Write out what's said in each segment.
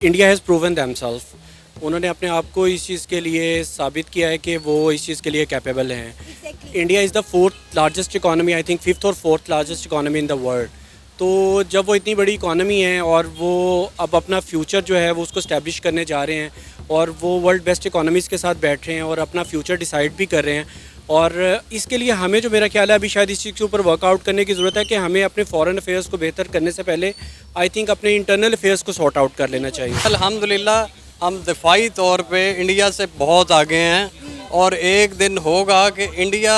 India has proven themselves. उन्होंने अपने आप को इस चीज़ के लिए साबित किया है कि वो इस चीज़ के लिए कैपेबल हैं। India is the fourth largest economy, I think fifth और fourth largest economy in the world. तो जब वो इतनी बड़ी इकॉनमी है और वो अब अपना फ्यूचर जो है वो उसको इस्टेब्लिश करने जा रहे हैं और वो वर्ल्ड बेस्ट इकॉनमीज़ के साथ बैठ रहे हैं और अपना फ्यूचर डिसाइड भी कर रहे हैं, और इसके लिए हमें जो मेरा ख्याल है अभी शायद इस चीज़ के ऊपर वर्कआउट करने की ज़रूरत है कि हमें अपने फॉरेन अफेयर्स को बेहतर करने से पहले आई थिंक अपने इंटरनल अफेयर्स को सॉर्ट आउट कर लेना चाहिए। अल्हम्दुलिल्लाह हम दिफाई तौर पे इंडिया से बहुत आगे हैं और एक दिन होगा कि इंडिया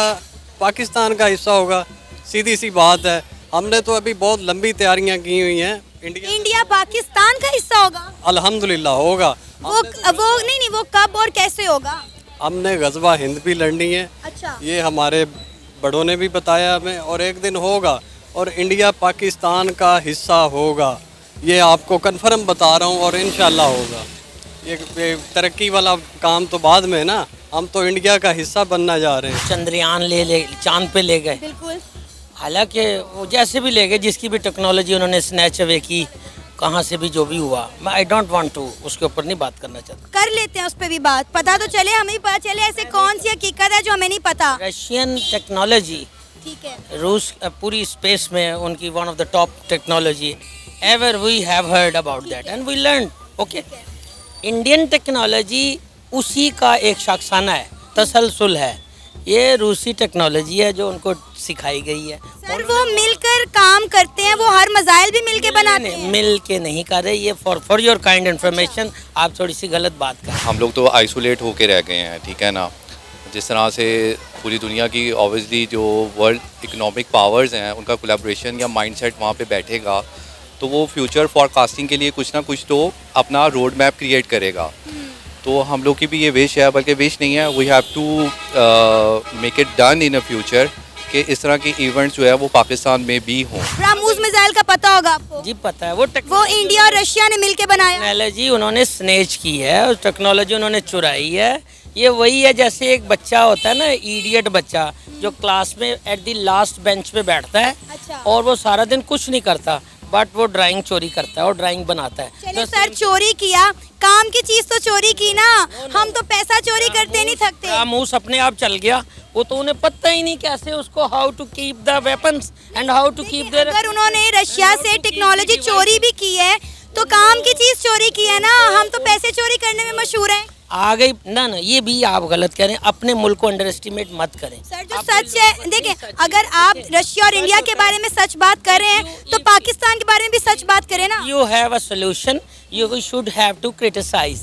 पाकिस्तान का हिस्सा होगा। सीधी सी बात है, हमने तो अभी बहुत लंबी तैयारियां की हुई हैं। इंडिया पाकिस्तान का हिस्सा होगा, अल्हम्दुलिल्लाह होगा। वो नहीं, वो कब और कैसे होगा? हमने गज़वा हिंद भी लड़नी है। अच्छा, ये हमारे बड़ों ने भी बताया हमें, और एक दिन होगा और इंडिया पाकिस्तान का हिस्सा होगा। ये आपको कन्फर्म बता रहा हूँ और इंशाल्लाह होगा। ये तरक्की वाला काम तो बाद में ना, हम तो इंडिया का हिस्सा बनना जा रहे हैं। चंद्रयान ले चांद पे ले गए, बिल्कुल। हालांकि वो जैसे भी ले गए, जिसकी भी टेक्नोलॉजी उन्होंने स्नैच अवे की, कहाँ से भी जो भी हुआ, मैं आई डोंट वांट टू उसके ऊपर नहीं बात करना चाहता। कर लेते हैं उस पर भी बात, पता तो चले, हमें भी पता चले ऐसे कौन सी हकीकत है जो हमें नहीं पता। रशियन टेक्नोलॉजी, ठीक है, रूस पूरी स्पेस में उनकी one of the top technology ever we have heard about that and we learn. Okay, Indian technology उसी का एक शाखसाना है, तसलसल है। ये रूसी टेक्नोलॉजी है जो उनको सिखाई गई है। सर वो मिलकर काम करते हैं, वो हर मजाइल भी मिलके बनाते हैं। मिल के नहीं कर रहे, ये फॉर योर काइंड इन्फॉर्मेशन आप थोड़ी सी गलत बात कर। हम लोग तो आइसोलेट होके रह गए हैं, ठीक है ना। जिस तरह से पूरी दुनिया की ऑब्वियसली जो वर्ल्ड इकोनॉमिक पावर्स हैं उनका कोलैबोरेशन या माइंडसेट वहाँ पे बैठेगा, तो वो फ्यूचर फॉरकास्टिंग के लिए कुछ ना कुछ तो अपना रोड मैप क्रिएट करेगा। तो हम लोग की भी ये विश है, बल्कि विश नहीं है, we have to make it done in a future कि इस तरह के इवेंट्स जो है वो पाकिस्तान में भी हों। ब्रह्मोस मिसाइल का पता होगा आपको? जी पता है, वो इंडिया और रशिया ने मिलके बनाया। टेक्नोलॉजी उन्होंने स्नेच की है और टेक्नोलॉजी उन्होंने चुराई है। ये वही है जैसे एक बच्चा होता है ना, इडियट बच्चा जो क्लास में एट द लास्ट बेंच पे बैठता है। अच्छा। और वो सारा दिन कुछ नहीं करता, बट वो ड्राइंग चोरी करता है और ड्राइंग बनाता है। चलिए सर, चोरी किया, काम की चीज तो चोरी की ना। हम तो पैसा चोरी करते नहीं थकते। रामूस अपने आप चल गया, वो तो उन्हें पता ही नहीं कैसे उसको how to keep the weapons and how to keep there. अगर उन्होंने रशिया से टेक्नोलॉजी चोरी भी की है तो काम की चीज चोरी की है ना। हम तो पैसे चोरी करने में मशहूर हैं। आ गई ना, ये भी आप गलत कह रहे हैं। अपने मुल्क को अंडर एस्टिमेट मत करें। सर जो सच है, देखिए अगर आप रशिया और इंडिया के बारे में सच बात कर रहे हैं तो पाकिस्तान के बारे में भी सच बात करें ना। You have a solution, you should have to criticize.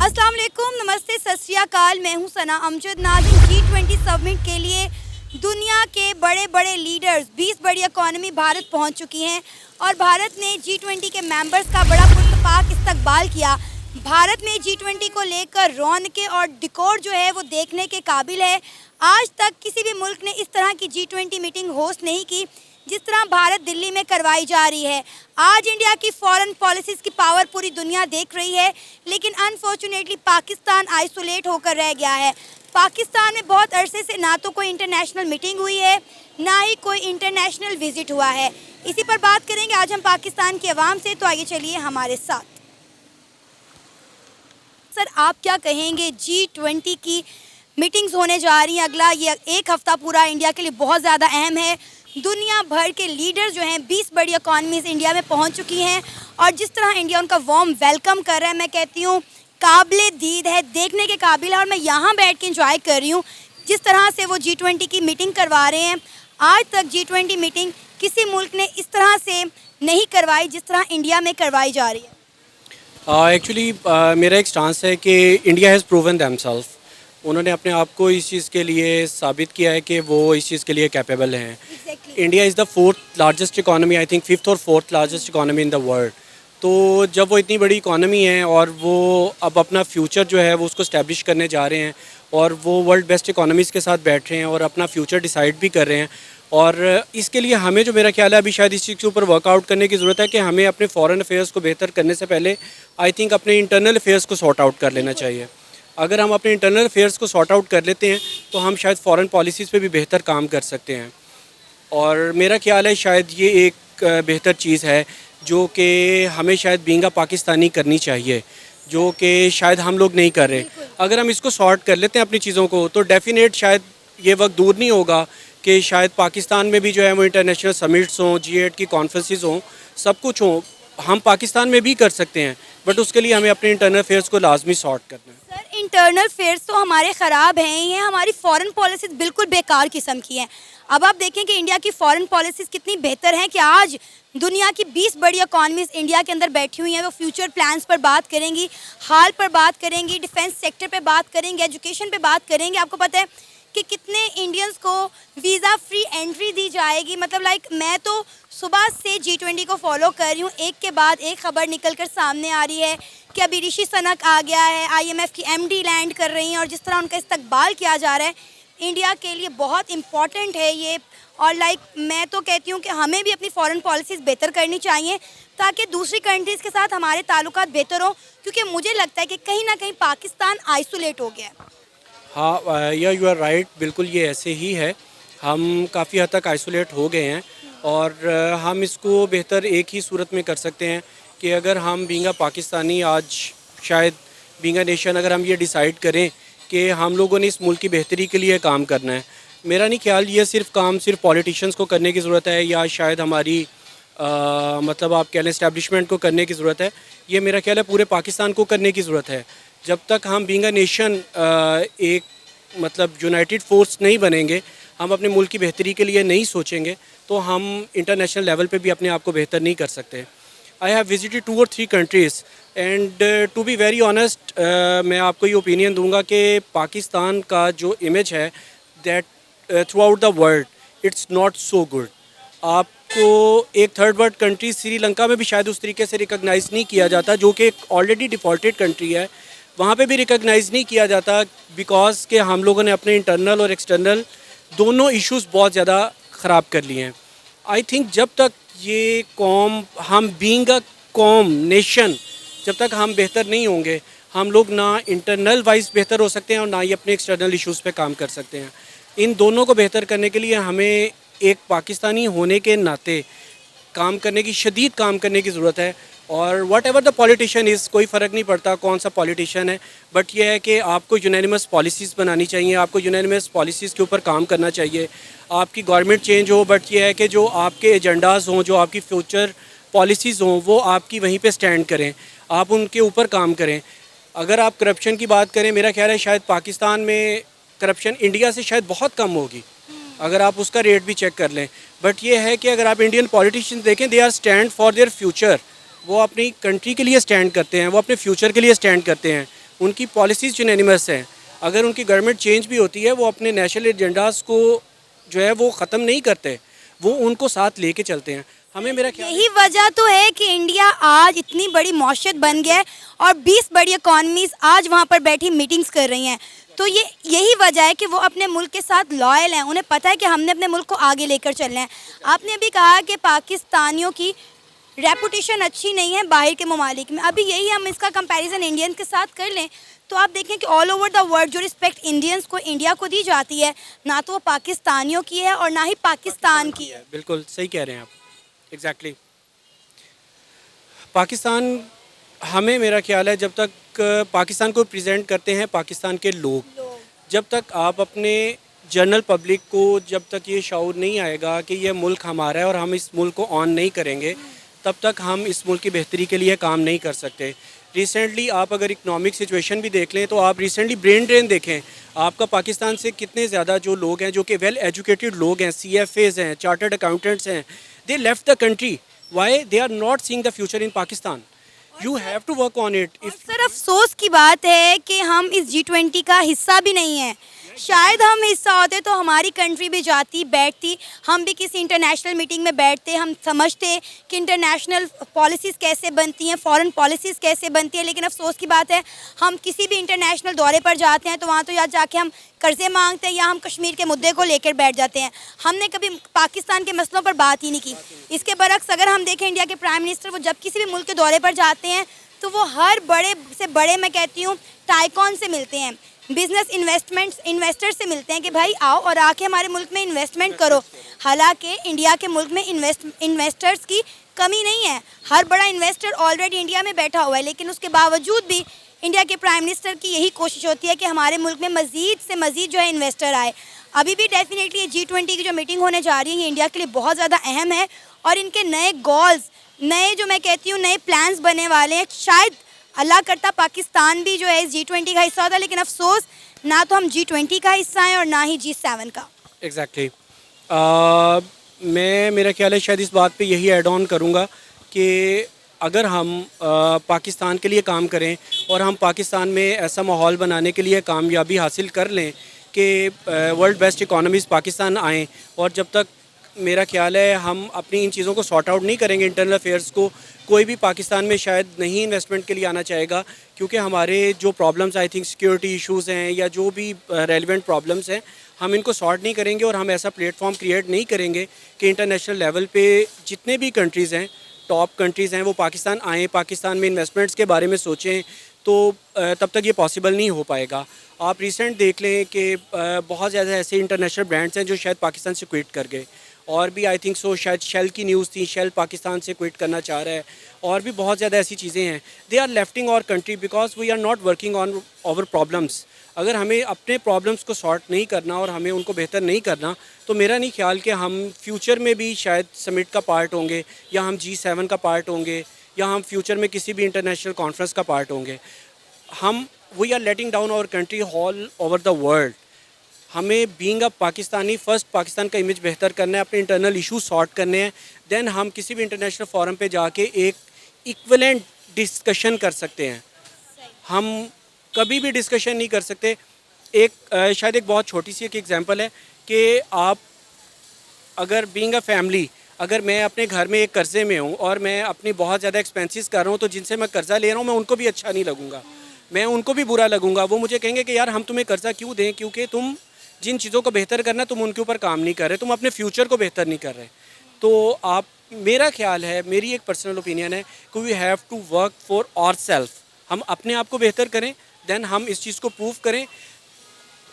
अस्सलाम वालेकुम, नमस्ते, सत श्री अकाल। मैं हूं सना अमजद। नाज़रीन, G20 समिट के लिए दुनिया के बड़े बड़े लीडर्स, 20 बड़ी इकॉनमी भारत पहुंच चुकी हैं और भारत ने G20 के मेंबर्स का बड़ा पुरतपाक इस्तकबाल किया। भारत में G20 को लेकर रौनकें और डिकोर जो है वो देखने के काबिल है। आज तक किसी भी मुल्क ने इस तरह की G20 मीटिंग होस्ट नहीं की जिस तरह भारत दिल्ली में करवाई जा रही है। आज इंडिया की फॉरेन पॉलिसीज़ की पावर पूरी दुनिया देख रही है, लेकिन अनफॉर्चुनेटली पाकिस्तान आइसोलेट होकर रह गया है। पाकिस्तान में बहुत अरसे से ना तो कोई इंटरनेशनल मीटिंग हुई है, ना ही कोई इंटरनेशनल विजिट हुआ है। इसी पर बात करेंगे आज हम पाकिस्तान की आवाम से, तो आइए चलिए हमारे साथ। सर आप क्या कहेंगे, G20 की मीटिंग्स होने जा रही हैं, अगला ये एक हफ़्ता पूरा इंडिया के लिए बहुत ज़्यादा अहम है। दुनिया भर के लीडर जो हैं, 20 बड़ी इकॉनमीज़ इंडिया में पहुंच चुकी हैं और जिस तरह इंडिया उनका वार्म वेलकम कर रहा है, मैं कहती हूँ काबिले दीद है, देखने के काबिल है। और मैं यहाँ बैठ के इंजॉय कर रही हूँ जिस तरह से वो G20 की मीटिंग करवा रहे हैं। आज तक G20 मीटिंग किसी मुल्क ने इस तरह से नहीं करवाई जिस तरह इंडिया में करवाई जा रही है। एक्चुअली मेरा एक स्टांस है कि इंडिया हैज़ प्रूवन दैमसेल्फ। उन्होंने अपने आप को इस चीज़ के लिए साबित किया है कि वो इस चीज़ के लिए कैपेबल हैं। India is the fourth largest economy, I think fifth और fourth largest economy in the world. तो जब वो इतनी बड़ी इकॉनमी है और वो अब अपना फ्यूचर जो है वो उसको इस्टेब्लिश करने जा रहे हैं और वो वर्ल्ड बेस्ट इकॉनमीज़ के साथ बैठ रहे हैं और अपना फ्यूचर डिसाइड भी कर रहे हैं, और इसके लिए हमें जो मेरा ख्याल है अभी शायद इस चीज़ के ऊपर वर्कआउट करने की ज़रूरत है कि हमें अपने फॉरेन अफेयर्स को बेहतर करने से पहले आई थिंक अपने इंटरनल अफेयर्स को सॉर्ट आउट कर लेना चाहिए। अगर हम अपने इंटरनल अफेयर्स को सॉर्ट आउट कर लेते हैं तो हम शायद फॉरेन पॉलिसीज़ पे भी बेहतर काम कर सकते हैं। और मेरा ख्याल है शायद ये एक बेहतर चीज़ है जो कि हमें शायद बीइंग अ पाकिस्तानी करनी चाहिए, जो कि शायद हम लोग नहीं कर रहे। अगर हम इसको सॉर्ट कर लेते हैं अपनी चीज़ों को, तो डेफिनेट शायद ये वक्त दूर नहीं होगा कि शायद पाकिस्तान में भी जो है वो इंटरनेशनल समिट्स हों, G8 की कॉन्फ्रेंसेस हों, सब कुछ हों। हम पाकिस्तान में भी कर सकते हैं, बट उसके लिए हमें अपने इंटरनल अफेयर्स को लाजमी सॉर्ट करना है। सर इंटरनल अफेयर्स तो हमारे ख़राब हैं ही हैं, हमारी फॉरेन पॉलिसीज़ बिल्कुल बेकार किस्म की हैं। अब आप देखें कि इंडिया की फॉरेन पॉलिसीज़ कितनी बेहतर हैं कि आज दुनिया की 20 बड़ी इकॉनमीज़ इंडिया के अंदर बैठी हुई हैं। वो फ्यूचर प्लान्स पर बात करेंगी, हाल पर बात करेंगी, डिफेंस सेक्टर पे बात करेंगे, एजुकेशन पे बात करेंगे। आपको पता है कि कितने इंडियंस को वीज़ा फ्री एंट्री दी जाएगी। मतलब लाइक मैं तो सुबह से G20 को फॉलो कर रही हूँ, एक के बाद एक खबर निकल कर सामने आ रही है कि अभी ऋषि सनक आ गया है, IMF की MD लैंड कर रही हैं, और जिस तरह उनका इस्तकबाल किया जा रहा है इंडिया के लिए बहुत इम्पॉर्टेंट है ये। और लाइक मैं तो कहती हूँ कि हमें भी अपनी फॉरेन पॉलिसीज़ बेहतर करनी चाहिए ताकि दूसरी कंट्रीज़ के साथ हमारे ताल्लुकात बेहतर हों, क्योंकि मुझे लगता है कि कहीं ना कहीं पाकिस्तान आइसोलेट हो गया है। हाँ, या यू आर राइट, बिल्कुल ये ऐसे ही है। हम काफ़ी हद तक आइसोलेट हो गए हैं, और हम इसको बेहतर एक ही सूरत में कर सकते हैं कि अगर हम बीइंग अ पाकिस्तानी आज शायद बीइंग अ नेशन अगर हम ये डिसाइड करें कि हम लोगों ने इस मुल्क की बेहतरी के लिए काम करना है। मेरा नहीं ख्याल ये सिर्फ पॉलिटिशियंस को करने की ज़रूरत है, या शायद हमारी मतलब आप कह लें इस्टेब्लिशमेंट को करने की ज़रूरत है। ये मेरा ख्याल है पूरे पाकिस्तान को करने की ज़रूरत है। जब तक हम बीइंग अ नेशन एक मतलब यूनाइटेड फोर्स नहीं बनेंगे, हम अपने मुल्क की बेहतरी के लिए नहीं सोचेंगे, तो हम इंटरनेशनल लेवल पे भी अपने आप को बेहतर नहीं कर सकते। आई हैव विजिटेड 2 और 3 countries and to be very honest, मैं आपको ये ओपिनियन दूंगा कि पाकिस्तान का जो इमेज है that through out the world it's not so good. आपको एक थर्ड वर्ल्ड कंट्री श्रीलंका में भी शायद उस तरीके से रिकॉग्नाइज़ नहीं किया जाता, जो कि एक ऑलरेडी डिफ़ॉल्टेड कंट्री है। वहाँ पे भी रिकॉग्नाइज़ नहीं किया जाता बिकॉज के हम लोगों ने अपने इंटरनल और एक्सटर्नल दोनों इश्यूज़ बहुत ज़्यादा ख़राब कर लिए हैं। आई थिंक जब तक ये कौम, हम बीइंग अ कौम नेशन, जब तक हम बेहतर नहीं होंगे, हम लोग ना इंटरनल वाइज बेहतर हो सकते हैं और ना ही अपने एक्सटर्नल इश्यूज़ पे काम कर सकते हैं। इन दोनों को बेहतर करने के लिए हमें एक पाकिस्तानी होने के नाते काम करने की, शदीद काम करने की ज़रूरत है। और what ever the politician is, कोई फ़र्क नहीं पड़ता कौन सा पॉलिटिशियन है, बट यह है कि आपको यूनानिमस पॉलिसीज़ बनानी चाहिए, आपको यूनानिमस पॉलिसीज़ के ऊपर काम करना चाहिए। आपकी गवर्नमेंट चेंज हो, बट यह है कि जो आपके एजेंडाज़ हों, जो आपकी फ्यूचर पॉलिसीज़ हों, वो आपकी वहीं पे स्टैंड करें, आप उनके ऊपर काम करें। अगर आप करप्शन की बात करें, मेरा ख्याल है शायद पाकिस्तान में करप्शन इंडिया से शायद बहुत कम होगी, अगर आप उसका रेट भी चेक कर लें। बट ये है कि अगर आप इंडियन पॉलिटिशियंस देखें, they are stand for their future. वो अपनी कंट्री के लिए स्टैंड करते हैं, वो अपने फ्यूचर के लिए स्टैंड करते हैं। उनकी पॉलिसीज़ यूनानिमस हैं। अगर उनकी गवर्नमेंट चेंज भी होती है, वो अपने नेशनल एजेंडाज़ को जो है वो ख़त्म नहीं करते, वो उनको साथ लेके चलते हैं। हमें मेरा ख्याल यही वजह तो है कि इंडिया आज इतनी बड़ी मौशत बन गया है और 20 बड़ी इकॉनमीज़ आज वहाँ पर बैठी मीटिंग्स कर रही हैं। तो ये यही वजह है कि वो अपने मुल्क के साथ लॉयल हैं, उन्हें पता है कि हमने अपने मुल्क को आगे लेकर चलना है। आपने अभी कहा कि पाकिस्तानियों की रेपुटेशन अच्छी नहीं है बाहर के ममालिक में। अभी यही हम इसका कंपैरिजन इंडियंस के साथ कर लें तो आप देखें कि ऑल ओवर द वर्ल्ड जो रिस्पेक्ट इंडियंस को, इंडिया को दी जाती है, ना तो वो पाकिस्तानियों की है और ना ही पाकिस्तान की है। बिल्कुल सही कह रहे हैं आप, एग्जैक्टली। पाकिस्तान, हमें मेरा ख्याल है जब तक पाकिस्तान को प्रेजेंट करते हैं पाकिस्तान के लोग, जब तक आप अपने जनरल पब्लिक को, जब तक ये शऊर नहीं आएगा कि ये मुल्क हमारा है और हम इस मुल्क को ऑन नहीं करेंगे, तब तक हम इस मुल्क की बेहतरी के लिए काम नहीं कर सकते। रिसेंटली आप अगर इकनॉमिक सिचुएशन भी देख लें तो आप रिसेंटली ब्रेन ड्रेन देखें। आपका पाकिस्तान से कितने ज़्यादा जो लोग हैं, जो कि वेल एजुकेटेड लोग हैं, CFAs हैं, चार्टर्ड अकाउंटेंट्स हैं, they left the country. Why? They are not seeing the future in Pakistan. You have to work on it. Sir अफसोस की बात है कि हम इस G20 का हिस्सा भी नहीं है। शायद हम हिस्सा होते तो हमारी कंट्री भी जाती, बैठती, हम भी किसी इंटरनेशनल मीटिंग में बैठते, हम समझते कि इंटरनेशनल पॉलिसीज़ कैसे बनती हैं, फॉरेन पॉलिसीज़ कैसे बनती हैं। लेकिन अफसोस की बात है हम किसी भी इंटरनेशनल दौरे पर जाते हैं तो वहाँ तो या जाके हम कर्ज़े मांगते हैं या हम कश्मीर के मुद्दे को लेकर बैठ जाते हैं। हमने कभी पाकिस्तान के मसलों पर बात ही नहीं की। इसके बरक्स अगर हम देखें इंडिया के प्राइम मिनिस्टर, वो जब किसी भी मुल्क के दौरे पर जाते हैं तो वो हर बड़े से बड़े, मैं कहती हूँ, टाइकॉन से मिलते हैं, बिजनेस इन्वेस्टर से मिलते हैं कि भाई आओ और आके हमारे मुल्क में इन्वेस्टमेंट करो। हालांकि इंडिया के मुल्क में इन्वेस्टर्स की कमी नहीं है, हर बड़ा इन्वेस्टर ऑलरेडी इंडिया में बैठा हुआ है, लेकिन उसके बावजूद भी इंडिया के प्राइम मिनिस्टर की यही कोशिश होती है कि हमारे मुल्क में मज़ीद से मज़ीद जो है इन्वेस्टर आए। अभी भी डेफिनेटली ये G20 की जो मीटिंग होने जा रही है ये इंडिया के लिए बहुत ज़्यादा अहम है और इनके नए गोल्स, नए जो मैं कहती हूँ नए प्लान्स बनने वाले हैं। शायद अल्लाह करता पाकिस्तान भी जो है इस G20 का हिस्सा होता, लेकिन अफसोस ना तो हम G20 का हिस्सा हैं और ना ही G7 का। एग्जैक्टली मैं मेरा ख्याल है शायद इस बात पे यही ऐड ऑन करूँगा कि अगर हम पाकिस्तान के लिए काम करें और हम पाकिस्तान में ऐसा माहौल बनाने के लिए कामयाबी हासिल कर लें कि वर्ल्ड बेस्ट इकोनॉमीज़ पाकिस्तान आएँ, और जब तक मेरा ख्याल है हम अपनी इन चीज़ों को सॉर्ट आउट नहीं करेंगे इंटरनल अफेयर्स को, कोई भी पाकिस्तान में शायद नहीं इन्वेस्टमेंट के लिए आना चाहेगा, क्योंकि हमारे जो problems I think security issues हैं या जो भी रेलिवेंट प्रॉब्लम्स हैं हम इनको सॉर्ट नहीं करेंगे और हम ऐसा प्लेटफॉर्म क्रिएट नहीं करेंगे कि इंटरनेशनल लेवल पे जितने भी कंट्रीज़ हैं, टॉप कंट्रीज़ हैं, वो पाकिस्तान आएँ, पाकिस्तान में इन्वेस्टमेंट्स के बारे में सोचें, तो तब तक ये पॉसिबल नहीं हो पाएगा। आप रिसेंट देख लें कि बहुत ज़्यादा ऐसे इंटरनेशनल ब्रांड्स हैं जो शायद पाकिस्तान से क्विट कर गए, और भी आई थिंक सो शायद शेल की न्यूज़ थी, शेल पाकिस्तान से क्विट करना चाह रहा है, और भी बहुत ज़्यादा ऐसी चीज़ें हैं। They are lefting our country because we are not working on our problems. अगर हमें अपने प्रॉब्लम्स को सॉर्ट नहीं करना और हमें उनको बेहतर नहीं करना, तो मेरा नहीं ख्याल कि हम फ्यूचर में भी शायद समिट का पार्ट होंगे या हम G7 का पार्ट होंगे या हम फ्यूचर में किसी भी इंटरनेशनल कॉन्फ्रेंस का पार्ट होंगे। हम we are letting down our country all over the world. हमें being a Pakistani first Pakistan का इमेज बेहतर करना है, अपने इंटरनल इशू सॉर्ट करने हैं, देन हम किसी भी इंटरनेशनल फोरम पे जाके एक इक्विवेलेंट डिस्कशन कर सकते हैं। हम कभी भी डिस्कशन नहीं कर सकते। शायद एक बहुत छोटी सी एक एग्जांपल है कि आप अगर बीइंग अ फैमिली, अगर मैं अपने घर में एक कर्ज़े में हूँ और मैं अपनी बहुत ज़्यादा एक्सपेंसेस कर रहा हूँ, तो जिनसे मैं कर्ज़ा ले रहा हूँ मैं उनको भी अच्छा नहीं लगूंगा, मैं उनको भी बुरा लगूंगा। वो मुझे कहेंगे कि यार हम तुम्हें कर्ज़ा क्यों दें, क्योंकि तुम जिन चीज़ों को बेहतर करना तुम उनके ऊपर काम नहीं कर रहे, तुम अपने फ्यूचर को बेहतर नहीं कर रहे। तो आप, मेरा ख्याल है, मेरी एक पर्सनल ओपिनियन है कि we have to work for our self. हम अपने आप को बेहतर करें, देन हम इस चीज़ को प्रूव करें।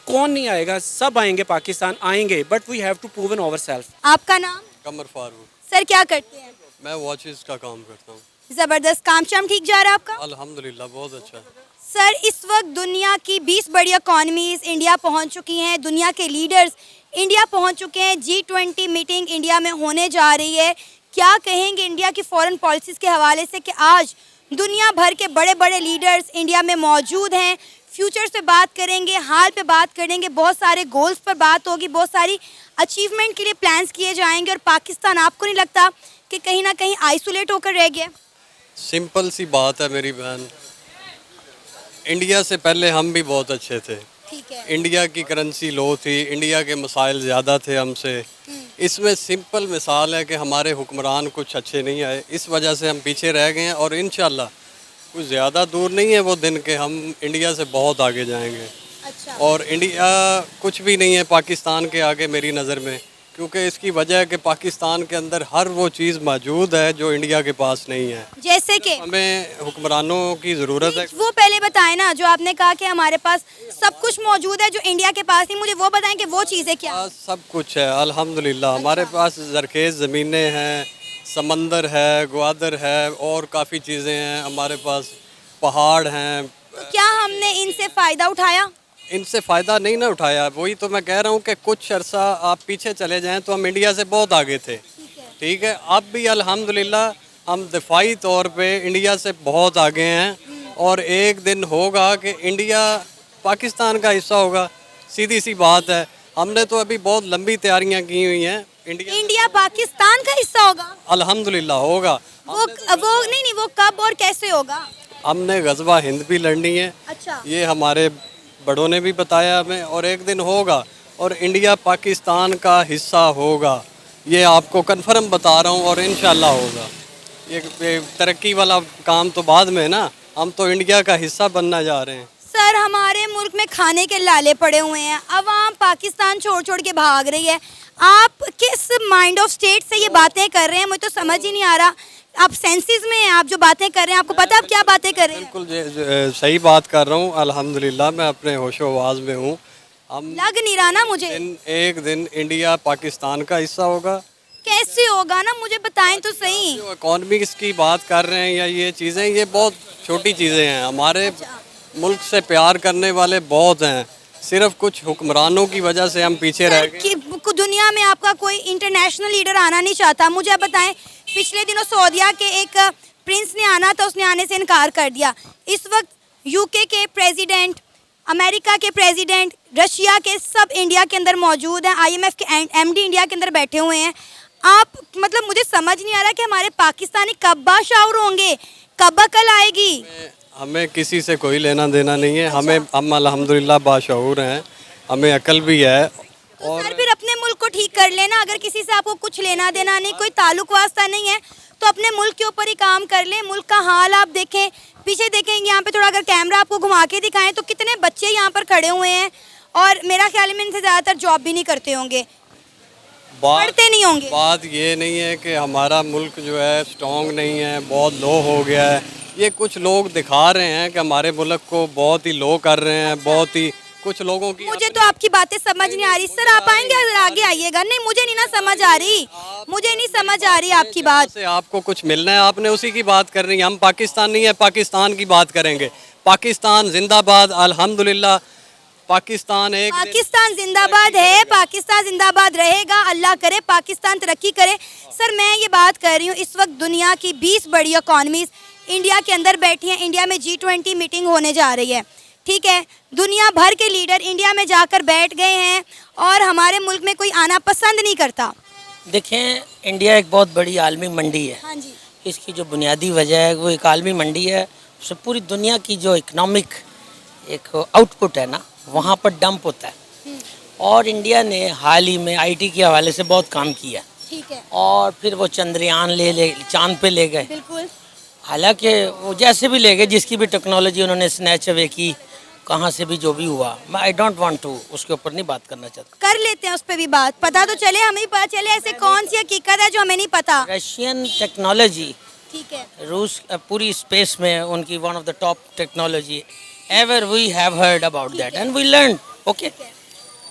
कौन नहीं आएगा, सब आएंगे, पाकिस्तान आएंगे, but we have to prove in our self. आपका नाम? कमर फारूक। सर क्या करते हैं? मैं वॉचेस का काम करता हूँ। ज़बरदस्त, काम शाम ठीक जा रहा है आपका? अल्हम्दुलिल्लाह बहुत अच्छा। सर इस वक्त दुनिया की 20 बड़ी इकॉनमीज़ इंडिया पहुंच चुकी हैं, दुनिया के लीडर्स इंडिया पहुंच चुके हैं, G20 मीटिंग इंडिया में होने जा रही है। क्या कहेंगे इंडिया की फॉरेन पॉलिसीज़ के हवाले से कि आज दुनिया भर के बड़े बड़े लीडर्स इंडिया में मौजूद हैं? फ्यूचर से बात करेंगे, हाल पे बात करेंगे, बहुत सारे गोल्स पर बात होगी, बहुत सारी अचीवमेंट के लिए प्लान्स किए जाएंगे, और पाकिस्तान आपको नहीं लगता कि कहीं ना कहीं आइसोलेट होकर रह गया? सिंपल सी बात है मेरी बहन, इंडिया से पहले हम भी बहुत अच्छे थे। ठीक है। इंडिया की करेंसी लो थी, इंडिया के मसाइल ज़्यादा थे हमसे। इसमें सिंपल मिसाल है कि हमारे हुक्मरान कुछ अच्छे नहीं आए, इस वजह से हम पीछे रह गए हैं, और इंशाल्लाह कुछ ज़्यादा दूर नहीं है वो दिन के हम इंडिया से बहुत आगे जाएंगे। अच्छा। और इंडिया कुछ भी नहीं है पाकिस्तान के आगे मेरी नज़र में, क्योंकि इसकी वजह है कि पाकिस्तान के अंदर हर वो चीज़ मौजूद है जो इंडिया के पास नहीं है। जैसे कि हमें हुक्मरानों की ज़रूरत है। वो पहले बताएं ना, जो आपने कहा कि हमारे पास सब कुछ मौजूद है जो इंडिया के पास नहीं, मुझे वो बताएं कि वो चीज़ें क्या? सब कुछ है अल्हम्दुलिल्लाह। हमारे पास ज़रखेज़ ज़मीनें हैं, समंदर है, ग्वादर है, और काफ़ी चीज़ें हैं हमारे पास, पहाड़ हैं। तो क्या हमने इनसे फ़ायदा उठाया? इनसे फ़ायदा नहीं ना उठाया। वही तो मैं कह रहा हूँ कि कुछ अरसा आप पीछे चले जाएं तो हम इंडिया से बहुत आगे थे। ठीक है, अब भी अल्हम्दुलिल्लाह हम दिफाई तौर पे इंडिया से बहुत आगे हैं, और एक दिन होगा कि इंडिया पाकिस्तान का हिस्सा होगा। सीधी सी बात है। हमने तो अभी बहुत लंबी तैयारियां की हुई हैं। इंडिया पाकिस्तान का हिस्सा होगा? अल्हम्दुलिल्लाह होगा। वो नहीं, वो कब और कैसे होगा? हमने गज़वा हिंद भी लड़नी है। अच्छा। ये हमारे बड़ों ने भी बताया हमें, और एक दिन होगा और इंडिया पाकिस्तान का हिस्सा होगा। ये आपको कन्फर्म बता रहा हूँ, और इंशाल्लाह होगा। ये तरक्की वाला काम तो बाद में है ना, हम तो इंडिया का हिस्सा बनना जा रहे हैं। सर हमारे मुल्क में खाने के लाले पड़े हुए हैं, अवाम पाकिस्तान छोड़ छोड़ के भाग रही है। आप किस माइंड ऑफ स्टेट से ये बातें कर रहे हैं, मुझे तो समझ ही नहीं आ रहा। आप सेंसेस में हैं, आप जो बातें कर रहे हैं, आपको पता है आप क्या बातें कर रहे हैं? बिल्कुल सही बात कर रहा हूँ, अल्हम्दुलिल्लाह मैं अपने होशो आवाज़ में हूँ। हम लग नहीं रहा ना मुझे। एक दिन इंडिया पाकिस्तान का हिस्सा होगा। कैसे होगा ना, मुझे बताएं तो सही। जो इकोनॉमिक्स की बात कर रहे हैं या ये चीज़ें, ये बहुत छोटी चीज़ें हैं। हमारे मुल्क से प्यार करने वाले बहुत हैं, सिर्फ कुछ हुक्मरानों की वजह से हम पीछे रह गए। कि दुनिया में आपका कोई इंटरनेशनल लीडर आना नहीं चाहता। मुझे आप बताएं, पिछले दिनों सऊदीया के एक प्रिंस ने आना था, उसने आने से इनकार कर दिया। इस वक्त यूके के प्रेसिडेंट, अमेरिका के प्रेसिडेंट, रशिया के सब इंडिया के अंदर मौजूद हैं। IMF के MD इंडिया के अंदर बैठे हुए हैं। आप मतलब मुझे समझ नहीं आ रहा कि हमारे पाकिस्तानी कब बाशाऊर होंगे, कब अकल आएगी। हमें किसी से कोई लेना देना नहीं है। हम अल्हम्दुलिल्लाह बाशऊर हैं, हमें अकल भी है। तो सर फिर अपने मुल्क को ठीक कर लेना। अगर किसी से आपको कुछ लेना देना नहीं, कोई ताल्लुक वास्ता नहीं है, तो अपने मुल्क के ऊपर ही काम कर लें। मुल्क का हाल आप देखें, पीछे देखेंगे यहाँ पे थोड़ा अगर कैमरा आपको घुमा के दिखाएं तो कितने बच्चे यहाँ पर खड़े हुए हैं, और मेरा ख्याल में इनसे ज़्यादातर जॉब भी नहीं करते होंगे, पढ़ते नहीं होंगे। बात ये नहीं है कि हमारा मुल्क जो है स्ट्रॉन्ग नहीं है, बहुत लो हो गया है। ये कुछ लोग दिखा रहे हैं कि हमारे मुल्क को बहुत ही लो कर रहे हैं, बहुत ही कुछ लोगों की। मुझे तो आपकी बातें समझ नहीं आ रही सर, आप आएंगे अगर आगे आइएगा। नहीं मुझे नहीं ना समझ आ रही, मुझे नहीं समझ आ रही आपकी बात। से आपको कुछ मिलना है, आपने उसी की बात करनी है। हम पाकिस्तान नहीं है, पाकिस्तान की बात करेंगे। पाकिस्तान जिंदाबाद, अल्हम्दुलिल्लाह। पाकिस्तान जिंदाबाद है, पाकिस्तान जिंदाबाद रहेगा। अल्लाह करे पाकिस्तान तरक्की करे। सर मैं ये बात कर रही हूँ, इस वक्त दुनिया की 20 बड़ी इकॉनमीज इंडिया के अंदर बैठी हैं। इंडिया में G20 मीटिंग होने जा रही है, ठीक है। दुनिया भर के लीडर इंडिया में जाकर बैठ गए हैं और हमारे मुल्क में कोई आना पसंद नहीं करता। देखें, इंडिया एक बहुत बड़ी आलमी मंडी है। हाँ जी। इसकी जो बुनियादी वजह है वो एक आलमी मंडी है। उससे पूरी दुनिया की जो इकनॉमिक एक आउटपुट है ना, वहाँ पर डंप होता है। और इंडिया ने हाल ही में IT के हवाले से बहुत काम किया, ठीक है। और फिर वो चंद्रयान ले चांद पे ले गए। बिल्कुल। हालांकि वो जैसे भी ले गए, जिसकी भी टेक्नोलॉजी उन्होंने स्नैच अवे की, कहाँ से भी जो भी हुआ, मैं आई डोंट वांट टू उसके ऊपर नहीं बात करना चाहता। कर लेते हैं उस पर भी बात, पता तो चले, हमें पता चले ऐसे कौन सी हकीकत है जो हमें नहीं पता। रशियन टेक्नोलॉजी, ठीक है। रूस पूरी स्पेस में उनकी one of the top technology ever we have heard about that and we learn. Okay,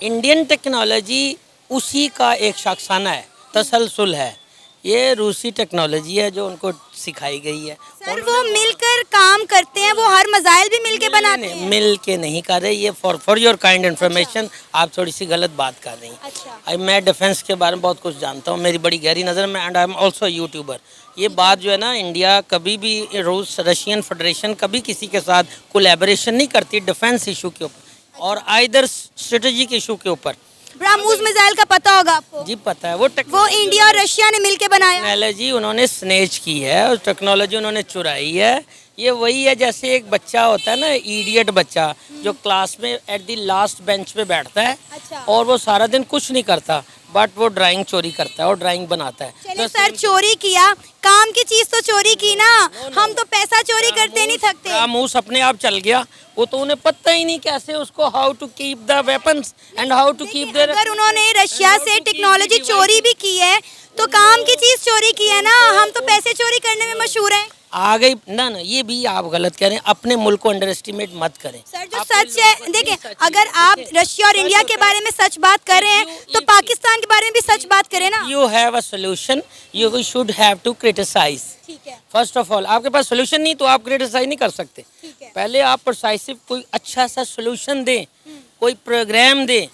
Indian technology उसी का एक शाखसाना है, तसलसल है। ये रूसी टेक्नोलॉजी है जो उनको सिखाई गई है। सर वो मिलकर काम करते हैं, वो हर मजाइल भी मिलके बनाते हैं। मिल के नहीं कर रहे, ये फॉर योर काइंड इन्फॉर्मेशन आप थोड़ी सी गलत बात कर रही हैं। अच्छा। मैं डिफेंस के बारे में बहुत कुछ जानता हूँ, मेरी बड़ी गहरी नज़र में, and I am also YouTuber. ये बात जो है ना, इंडिया कभी भी रूस रशियन फेडरेशन कभी किसी के साथ कोलैबोरेशन नहीं करती डिफेंस इशू के ऊपर और आइदर स्ट्रेटेजिक इशू के ऊपर। ब्रह्मोस मिसाइल का पता होगा आपको? जी पता है। वो इंडिया और रशिया ने मिलके बनाया। टेक्नोलॉजी उन्होंने स्नेच की है और टेक्नोलॉजी उन्होंने चुराई है। ये वही है जैसे एक बच्चा होता है ना, इडियट बच्चा, जो क्लास में एट द लास्ट बेंच पे बैठता है। अच्छा। और वो सारा दिन कुछ नहीं करता, बट वो ड्राइंग चोरी करता है और ड्राइंग बनाता है। चलिए सर, चोरी किया, काम की चीज तो चोरी की ना। हम तो पैसा चोरी करते नहीं थकते। रामूस अपने आप चल गया, वो तो उन्हें पता ही नहीं कैसे उसको how to keep the weapons and how to keep there. अगर उन्होंने रशिया से टेक्नोलॉजी चोरी भी की है तो काम की चीज चोरी की है ना। हम तो पैसे चोरी करने में मशहूर हैं। आ गई ना, ये भी आप गलत कह रहे हैं। अपने मुल्क को अंडर एस्टिमेट मत करें। सर जो सच है, देखें, अगर आप रशिया और इंडिया के बारे में सच बात कर रहे हैं तो पाकिस्तान के बारे में भी सच बात करें ना। You have a solution, you should have to criticize. ठीक है। फर्स्ट ऑफ ऑल, आपके पास सोल्यूशन नहीं तो आप क्रिटिसाइज नहीं कर सकते। पहले आप प्रोसाइसिव कोई अच्छा सा सोल्यूशन दें, कोई प्रोग्राम दें,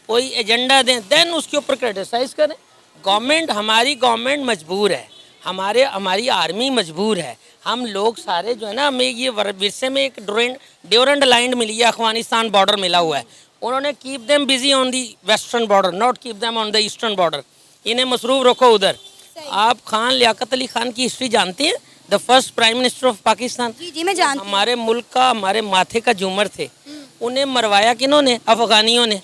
कोई एजेंडा दें, देन उसके ऊपर क्रिटिसाइज करें। गवर्नमेंट, हमारी गवर्नमेंट मजबूर है, हमारी आर्मी मजबूर है। हम लोग सारे जो है ना, हमें ये विरसे में एक ड्यूरेंट लाइन मिली है, अफगानिस्तान बॉर्डर मिला हुआ है। उन्होंने keep them busy on the western border, not keep them on the eastern border. इन्हें मसरूफ रखो उधर। आप खान लियाकत अली खान की हिस्ट्री जानते हैं? The first prime minister of Pakistan. जी मैं जानती हूं। हमारे मुल्क का, हमारे माथे का झूमर थे। उन्हें मरवाया किन्होंने? अफगानियों ने।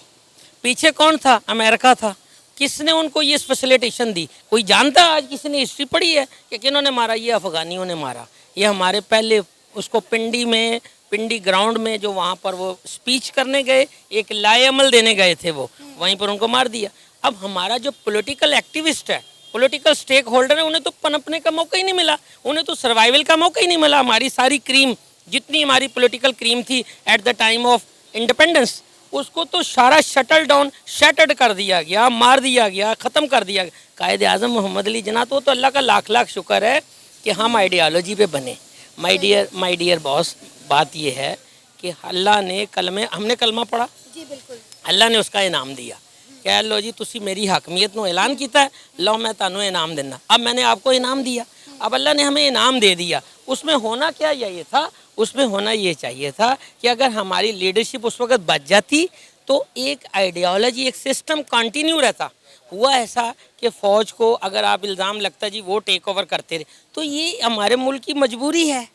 पीछे कौन था? अमेरिका था। किसने उनको ये फैसिलिटेशन दी? कोई जानता? आज किसी ने हिस्ट्री पढ़ी है कि किन्होंने मारा? ये अफगानियों ने मारा। ये हमारे पहले उसको पिंडी ग्राउंड में जो वहाँ पर वो स्पीच करने गए, एक लाएअमल देने गए थे, वो वहीं पर उनको मार दिया। अब हमारा जो पॉलिटिकल एक्टिविस्ट है, पॉलिटिकल स्टेक होल्डर है, उन्हें तो पनपने का मौका ही नहीं मिला, उन्हें तो सर्वाइवल का मौका ही नहीं मिला। हमारी सारी क्रीम, जितनी हमारी पॉलिटिकल क्रीम थी at the time of independence, उसको तो सारा शटल डाउन शटर्ड कर दिया गया, मार दिया गया, ख़त्म कर दिया गया। कायद आज़म मोहम्मद अली जिन्ना तो अल्लाह का लाख लाख शुक्र है कि हम आइडियालॉजी पे बने। माय डियर बॉस, बात ये है कि अल्लाह ने हमने कलमा पढ़ा, जी बिल्कुल, अल्लाह ने उसका इनाम दिया। कह लो जी तुसी मेरी हकमियत नो ऐलान किया है, लो मैं तानू इनाम देना। अब मैंने आपको इनाम दिया, अब अल्लाह ने हमें इनाम दे दिया। उसमें होना क्या ये था, उसमें होना ये चाहिए था कि अगर हमारी लीडरशिप उस वक्त बच जाती तो एक आइडियोलॉजी, एक सिस्टम कंटिन्यू रहता। हुआ ऐसा कि फ़ौज को अगर आप इल्ज़ाम लगता जी वो टेक ओवर करते रहे, तो ये हमारे मुल्क की मजबूरी है।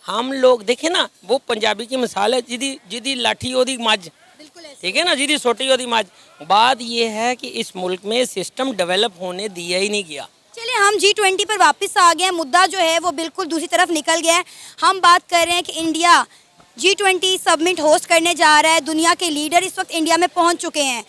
हम लोग देखें ना, वो पंजाबी की मिसाल है, जिदी लाठी ओदी मझ, बिल्कुल ऐसे। ठीक है ना, जिदी सोटी ओदी मझ। बात ये है कि इस मुल्क में सिस्टम डेवलप होने दिया ही नहीं गया। चलिए हम G20 पर वापस आ गए हैं, मुद्दा जो है वो बिल्कुल दूसरी तरफ निकल गया है। हम बात कर रहे हैं कि इंडिया G20 समिट होस्ट करने जा रहा है, दुनिया के लीडर इस वक्त इंडिया में पहुंच चुके हैं।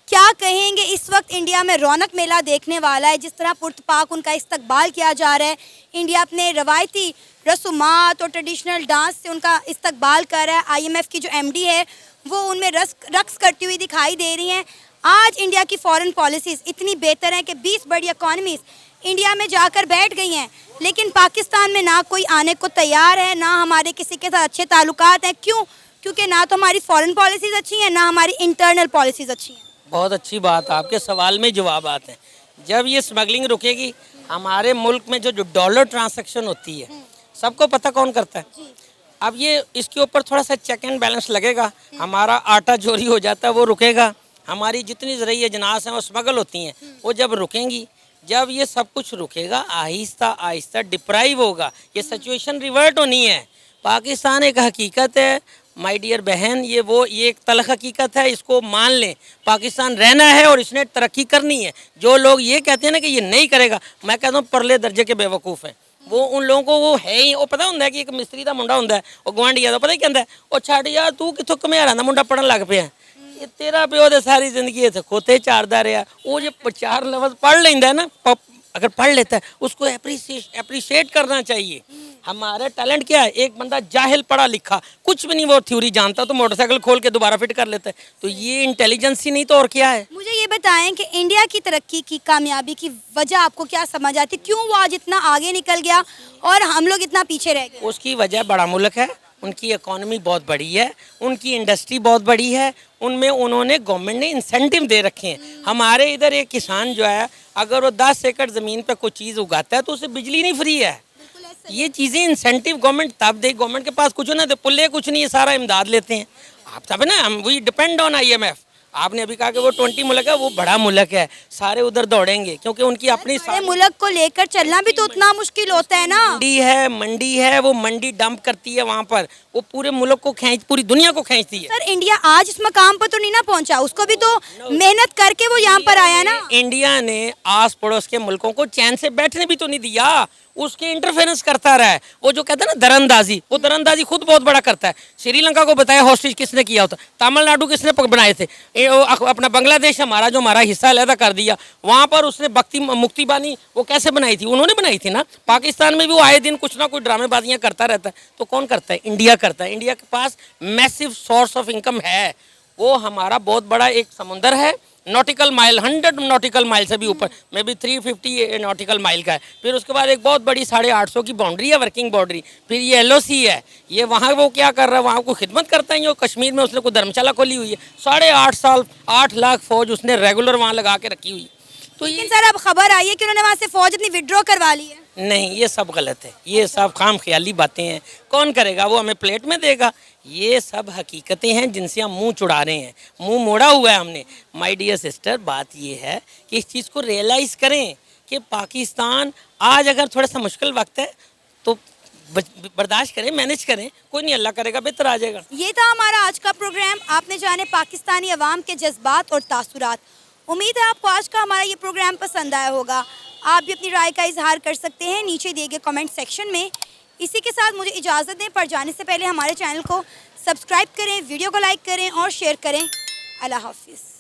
क्या कहेंगे, इस वक्त इंडिया में रौनक मेला देखने वाला है, जिस तरह पुरतपाक उनका इस्तकबाल किया जा रहा है। इंडिया अपने रवायती रसूमात और ट्रेडिशनल डांस से उनका इस्तकबाल कर रहा है। IMF की जो MD है वो उनमें रक्स करती हुई दिखाई दे रही हैं। आज इंडिया की फॉरेन पॉलिसीज़ इतनी बेहतर हैं कि 20 बड़ी इकॉनमीज़ इंडिया में जाकर बैठ गई हैं, लेकिन पाकिस्तान में ना कोई आने को तैयार है, ना हमारे किसी के साथ अच्छे ताल्लुकात हैं। क्यों? क्योंकि ना तो हमारी फॉरेन पॉलिसीज़ अच्छी हैं, ना हमारी इंटरनल पॉलिसीज़ अच्छी हैं। बहुत अच्छी बात, आपके सवाल में जवाब आते हैं। जब ये स्मगलिंग रुकेगी, हमारे मुल्क में जो डॉलर ट्रांसैक्शन होती है सबको पता कौन करता है। अब ये इसके ऊपर थोड़ा सा चेक एंड बैलेंस लगेगा, हमारा आटा चोरी हो जाता है वो रुकेगा, हमारी जितनी ज़रूरी अजनास हैं वो स्मगल होती हैं वो जब रुकेंगी, जब ये सब कुछ रुकेगा आहिस्ता आहिस्ता डिप्राइव होगा, ये सिचुएशन रिवर्ट होनी है। पाकिस्तान एक हकीकत है माय डियर बहन, ये एक तलख हकीकत है, इसको मान लें। पाकिस्तान रहना है और इसने तरक्की करनी है। जो लोग ये कहते हैं ना कि ये नहीं करेगा, मैं कहता हूँ परले दर्जे के बेवकूफ़ हैं। वो उन लोगों को वो है ही, वो पता होंगे है कि एक मिस्त्री का मुंडा होंगे, वो गुआंढिया का पता ही कहता है वो छड़ यार तू कितों घमेरा का मुंडा पढ़न लग पे, ये तेरा प्यो तो सारी जिंदगी इतने खोते चारदा रहा। वो जो 4 लफ्ज़ पढ़ लेंदा है ना, अगर पढ़ लेता है उसको अप्रिशिएट करना चाहिए। हमारा टैलेंट क्या है, एक बंदा जाहिल पढ़ा लिखा कुछ भी नहीं वो थ्योरी जानता तो मोटरसाइकिल खोल के दोबारा फिट कर लेता है, तो ये इंटेलिजेंस ही नहीं तो और क्या है। मुझे ये बताएं कि इंडिया की तरक्की की कामयाबी की वजह आपको क्या समझ आती, क्यों वो आज इतना आगे निकल गया और हम लोग इतना पीछे रह गए? उसकी वजह बड़ा मुल्क है, उनकी इकॉनमी बहुत बड़ी है, उनकी इंडस्ट्री बहुत बड़ी है, उनमें उन्होंने गवर्नमेंट ने इंसेंटिव दे रखे हैं। हमारे इधर एक किसान जो है अगर वो 10 एकड़ ज़मीन पे कोई चीज़ उगाता है तो उसे बिजली नहीं फ्री है। ये चीज़ें इंसेंटिव गवर्नमेंट तब दे, गवर्नमेंट के पास कुछ ना दे, पुल्ले कुछ नहीं, ये सारा इमदाद लेते हैं। आप सब ना, हम वी डिपेंड ऑन IMF। आपने अभी कहा कि वो 20 मुल्क है, वो बड़ा मुल्क है, सारे उधर दौड़ेंगे क्योंकि उनकी अपनी सारे मुल्क को लेकर चलना भी तो उतना मुश्किल होता है ना। मंडी है, वो मंडी डंप करती है वहाँ पर, वो पूरे मुल्क को पूरी दुनिया को खींचती है। सर इंडिया आज इस मकाम पर तो नहीं ना पहुँचा, उसको भी तो मेहनत करके वो यहाँ पर आया ना। इंडिया ने आस पड़ोस के मुल्कों को चैन से बैठने भी तो नहीं दिया, उसके इंटरफेरेंस करता रहा है। वो जो कहता है ना दरअंदाजी, वो दरअंदाजी खुद बहुत बड़ा करता है। श्रीलंका को बताया हॉस्टेज किसने किया होता, तमिलनाडु किसने बनाए थे, अपना बांग्लादेश हमारा जो हमारा हिस्सा अलहदा कर दिया, वहाँ पर उसने मुक्ति बानी वो कैसे बनाई थी, उन्होंने बनाई थी ना। पाकिस्तान में भी वो आए दिन कुछ ना कुछ ड्रामेबाजियाँ करता रहता है, तो कौन करता है? इंडिया करता है। इंडिया के पास मैसिव सोर्स ऑफ इनकम है, वो हमारा बहुत बड़ा एक समुंदर है, नॉटिकल माइल 100 नॉटिकल माइल से भी ऊपर, मे बी 350 नॉटिकल माइल का है। फिर उसके बाद एक बहुत बड़ी 850 की बाउंड्री है, वर्किंग बाउंड्री। फिर ये LOC है, ये वहाँ वो क्या कर रहा है, वहाँ को खिदमत करता है। जो कश्मीर में उसने कोई धर्मशाला खोली हुई है, 8.5 साल 8 लाख फौज उसने रेगुलर वहाँ लगा के रखी हुई है। तो लेकिन सर अब खबर आई है कि उन्होंने वहाँ से फौज अपनी विड्रॉ करवा ली है। नहीं, ये सब गलत है, ये सब खाम ख्याली बातें हैं। कौन करेगा, वो हमें प्लेट में देगा। ये सब हकीकतें हैं जिनसे हम मुंह चुड़ा रहे हैं, मुंह मोड़ा हुआ है हमने। माय डियर सिस्टर, बात ये है कि इस चीज़ को रियलाइज़ करें कि पाकिस्तान आज अगर थोड़ा सा मुश्किल वक्त है तो बर्दाश्त करें, मैनेज करें, कोई नहीं, अल्लाह करेगा बेहतर आ जाएगा। ये था हमारा आज का प्रोग्राम। आपने जाने पाकिस्तानी अवाम के जज्बात और तासुरात। उम्मीद है आपको आज का हमारा ये प्रोग्राम पसंद आया होगा। आप भी अपनी राय का इजहार कर सकते हैं नीचे दिए गए कमेंट सेक्शन में। इसी के साथ मुझे इजाज़त दें, पर जाने से पहले हमारे चैनल को सब्सक्राइब करें, वीडियो को लाइक करें और शेयर करें। अल्लाह हाफिज़।